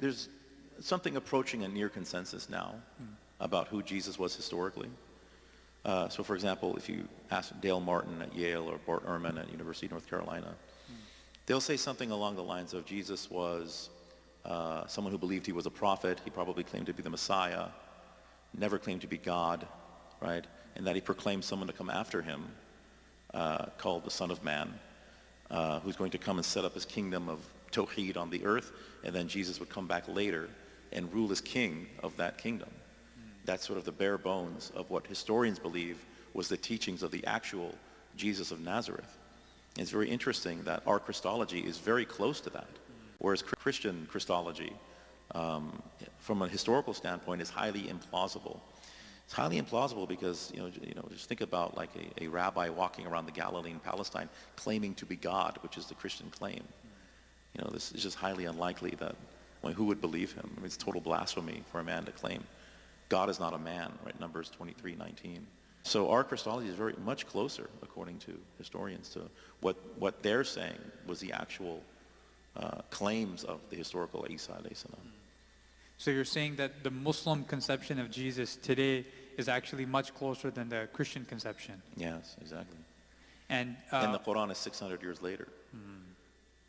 there's something approaching a near consensus now about who Jesus was historically. So for example, if you ask Dale Martin at Yale or Bart Ehrman at University of North Carolina, they'll say something along the lines of Jesus was someone who believed he was a prophet. He probably claimed to be the Messiah, never claimed to be God, right? And that he proclaimed someone to come after him called the Son of Man, who's going to come and set up his kingdom of Tawheed on the earth, and then Jesus would come back later and rule as king of that kingdom. That's sort of the bare bones of what historians believe was the teachings of the actual Jesus of Nazareth. And it's very interesting that our Christology is very close to that, whereas Christian Christology, from a historical standpoint, is highly implausible. It's highly implausible because, just think about like a rabbi walking around the Galilee in Palestine claiming to be God, which is the Christian claim. This is just highly unlikely that, who would believe him? I mean, it's total blasphemy for a man to claim God is not a man, right? Numbers 23:19. So our Christology is very much closer, according to historians, to what they're saying was the actual claims of the historical Isa alayhi salam. So you're saying that the Muslim conception of Jesus today is actually much closer than the Christian conception. Yes, exactly. And the Quran is 600 years later.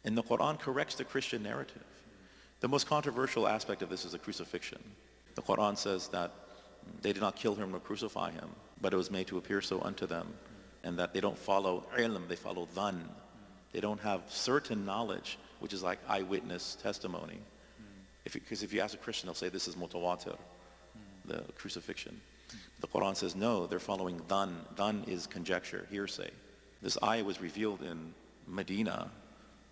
And the Quran corrects the Christian narrative. The most controversial aspect of this is the crucifixion. The Quran says that they did not kill him nor crucify him, but it was made to appear so unto them, and that they don't follow ilm, they follow dhan. They don't have certain knowledge, which is like eyewitness testimony. Because if you ask a Christian, they'll say this is mutawatir, the crucifixion. The Quran says no, they're following dhan. Dhan is conjecture, hearsay. This ayah was revealed in Medina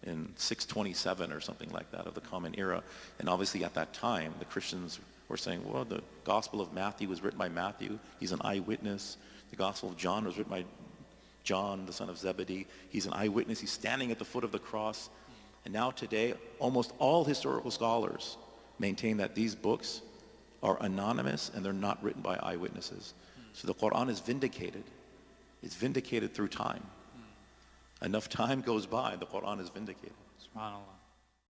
in 627 or something like that of the Common Era. And obviously at that time, the Christians were saying, well, the Gospel of Matthew was written by Matthew. He's an eyewitness. The Gospel of John was written by John, the son of Zebedee. He's an eyewitness. He's standing at the foot of the cross. And now today, almost all historical scholars maintain that these books are anonymous and they're not written by eyewitnesses. So the Quran is vindicated. It's vindicated through time. Enough time goes by, the Quran is vindicated. SubhanAllah.